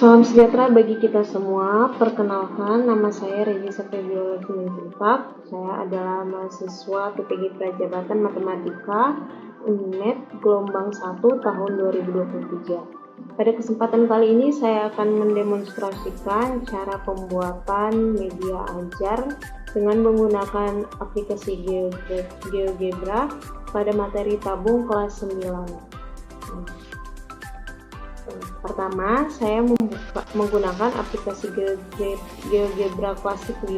Salam sejahtera bagi kita semua. Perkenalkan, nama saya Regisa Febiola Simanjuntak. Saya adalah mahasiswa PPG Prajabatan Matematika Unimed gelombang 1 tahun 2023. Pada kesempatan kali ini saya akan mendemonstrasikan cara pembuatan media ajar dengan menggunakan aplikasi GeoGebra pada materi tabung kelas 9. Pertama, saya menggunakan aplikasi GeoGebra Klasik 5.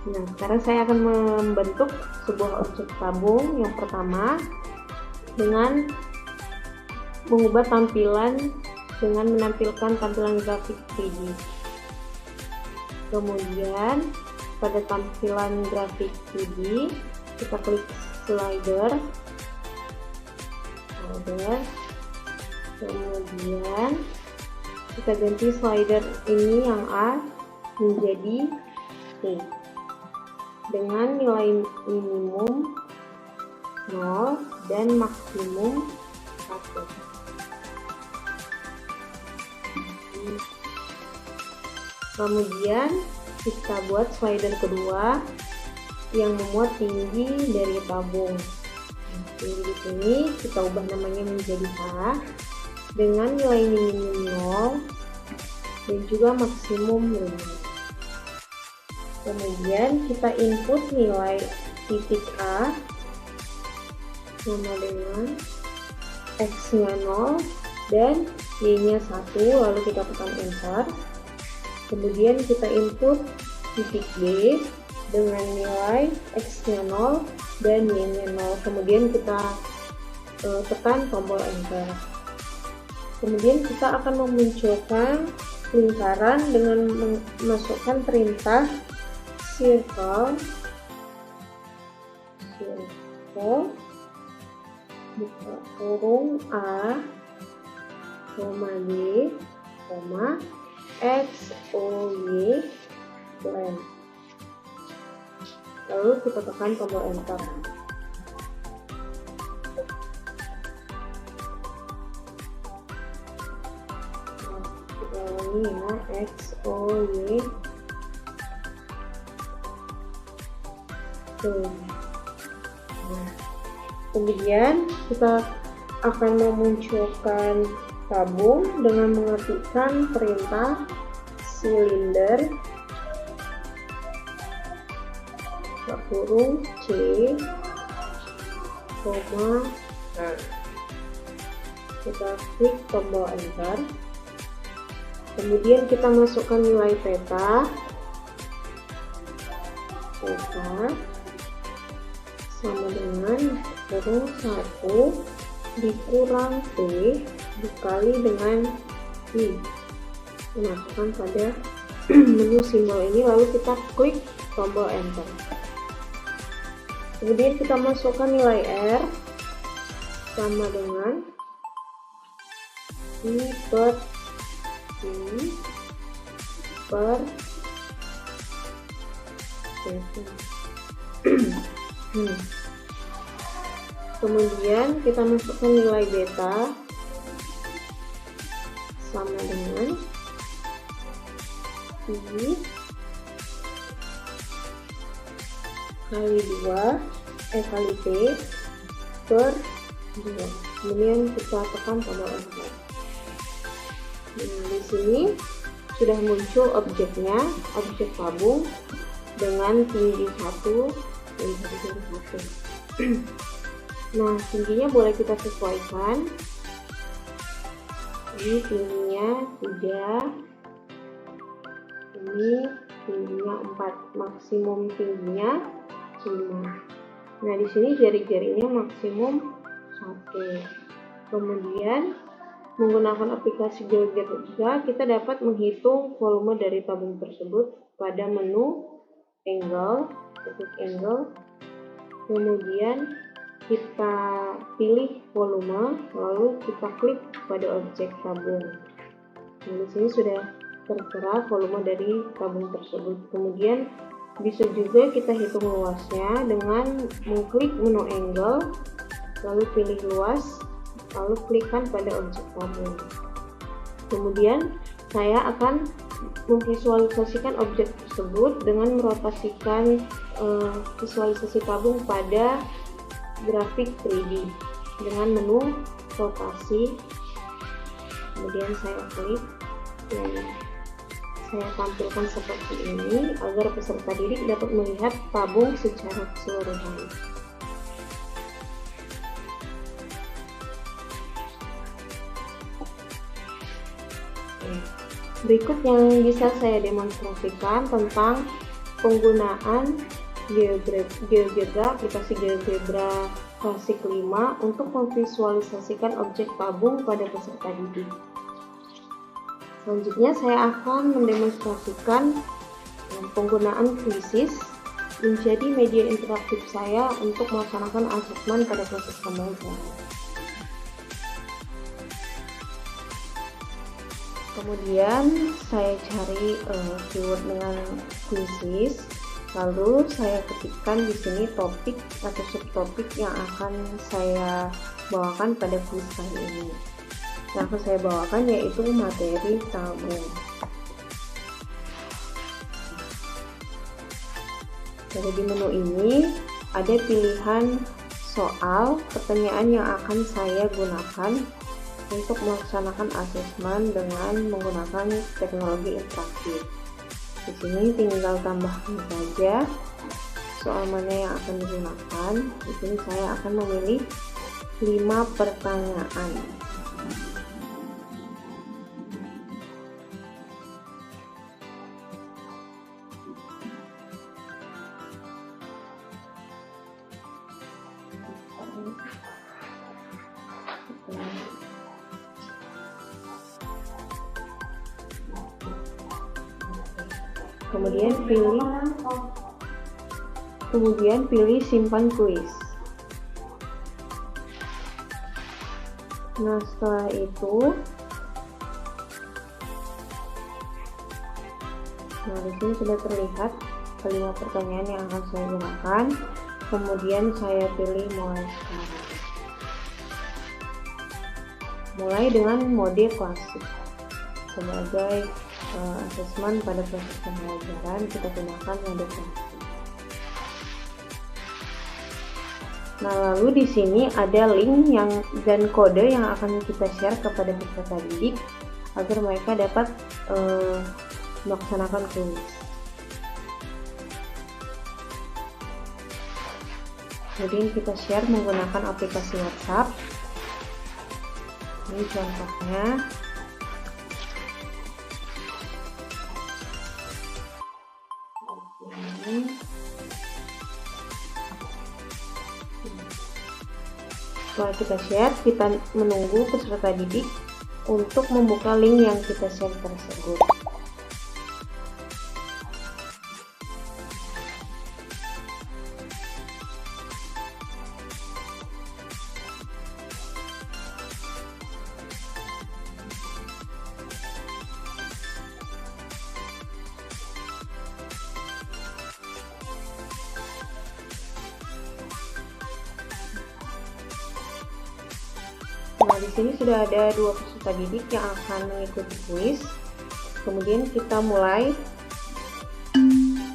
Nah, sekarang saya akan membentuk sebuah objek tabung yang pertama dengan mengubah tampilan dengan menampilkan tampilan grafik 3D. Kemudian, pada tampilan grafik 3D, kita klik slider. Kemudian kita ganti slider ini yang A menjadi E dengan nilai minimum 0 dan maksimum 1. Kemudian kita buat slider kedua yang memuat tinggi dari tabung. Tinggi di sini kita ubah namanya menjadi A dengan nilai minimum 0 dan juga maksimum 5. Kemudian kita input nilai titik A sama dengan X-nya 0 dan Y-nya 1, lalu kita tekan enter. Kemudian kita input titik B dengan nilai X-nya 0 dan Y-nya 0. Kemudian kita tekan tombol enter. Kemudian kita akan memunculkan lingkaran dengan memasukkan perintah circle buka kurung A, D, X, O, Y, blend. Lalu kita tekan tombol enter. Kita ulangi ya, X, O, Y, kemudian kita akan memunculkan tabung dengan mengetikkan perintah silinder kurung C, kita klik tombol enter. Kemudian kita masukkan nilai theta sama dengan kurung 1 dikurang T dikali dengan I. Masukkan pada menu simbol ini, lalu kita klik tombol enter. Kemudian kita masukkan nilai R sama dengan I per kemudian kita masukkan nilai beta sama dengan I kali 2 kali T per 2. Kemudian kita tekan tombol enter. Di sini sudah muncul objeknya, objek tabung dengan tinggi 1 dan tinggi 1. Nah, tingginya boleh kita sesuaikan. Ini tingginya 3, ini tingginya 4, maksimum tingginya 5. Nah, di sini jari-jarinya maksimum 1. Kemudian menggunakan aplikasi GeoGebra kita dapat menghitung volume dari tabung tersebut pada menu angle, titik angle. Kemudian kita pilih volume, lalu kita klik pada objek tabung. Nah, di sini sudah tertera volume dari tabung tersebut. Kemudian bisa juga kita hitung luasnya dengan mengklik menu angle, lalu pilih luas lalu klikkan pada objek tabung. Kemudian saya akan memvisualisasikan objek tersebut dengan merotasikan visualisasi tabung pada grafik 3D dengan menu rotasi. Kemudian saya klik dan saya tampilkan seperti ini agar peserta didik dapat melihat tabung secara keseluruhan. Berikut yang bisa saya demonstrasikan tentang penggunaan GeoGebra, aplikasi GeoGebra klasik 5 untuk memvisualisasikan objek tabung pada peserta didik. Selanjutnya saya akan mendemonstrasikan penggunaan Quizzes menjadi media interaktif saya untuk melaksanakan asesmen pada proses pembelajaran. Kemudian saya cari keyword dengan Quizzes, lalu saya ketikkan di sini topik atau subtopik yang akan saya bawakan pada quiz kali ini. Yang akan saya bawakan yaitu materi tabung. Jadi di menu ini ada pilihan soal pertanyaan yang akan saya gunakan untuk melaksanakan asesmen dengan menggunakan teknologi interaktif. Di sini tinggal tambahkan saja soal mana yang akan digunakan. Di sini saya akan memilih 5 pertanyaan. Kemudian pilih simpan kuis. Nah, setelah itu, di sini sudah terlihat kelima pertanyaan yang akan saya gunakan. Kemudian saya pilih mulai sekarang. Mulai dengan mode klasik. Sebagai asesmen pada proses pembelajaran, kita gunakan mode klasik. Nah, lalu di sini ada link dan kode yang akan kita share kepada peserta didik agar mereka dapat melaksanakan kuis. Kemudian kita share menggunakan aplikasi WhatsApp. Ini contohnya. Setelah kita share, kita menunggu peserta didik untuk membuka link yang kita share tersebut. Nah, di sini sudah ada 2 peserta didik yang akan mengikuti kuis. Kemudian kita mulai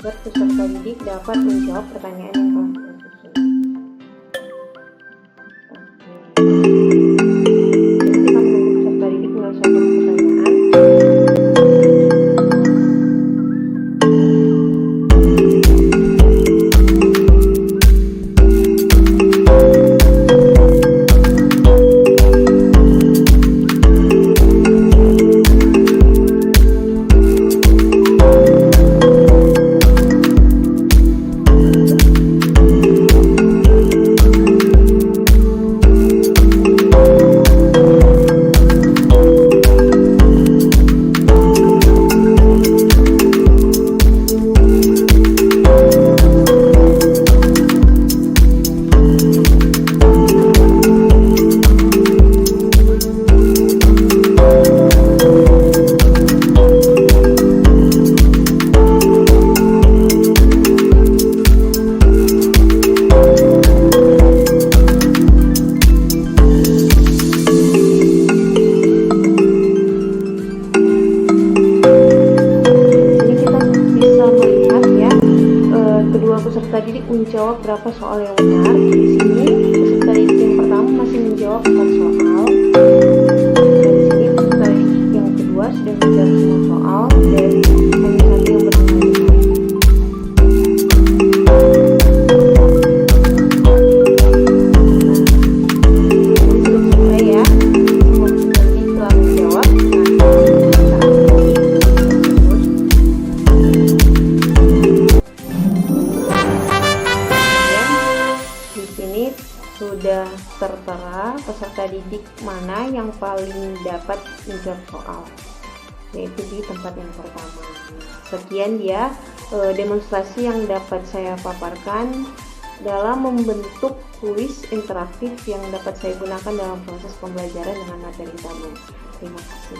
agar peserta didik dapat menjawab pertanyaan yang telah kita susun. Kita menunggu peserta didik menyelesaikan pertanyaan. beberapa soal yang benar. Di sini peserta didik yang pertama masih menjawab 4 soal. Dan di sini peserta didik yang kedua sudah menjawab semua soal dan hanya satu yang benar-benar benar. Sudah tertera peserta didik mana yang paling dapat menjawab soal, yaitu di tempat yang pertama. Sekian ya demonstrasi yang dapat saya paparkan dalam membentuk kuis interaktif yang dapat saya gunakan dalam proses pembelajaran dengan materi tabel. Terima kasih.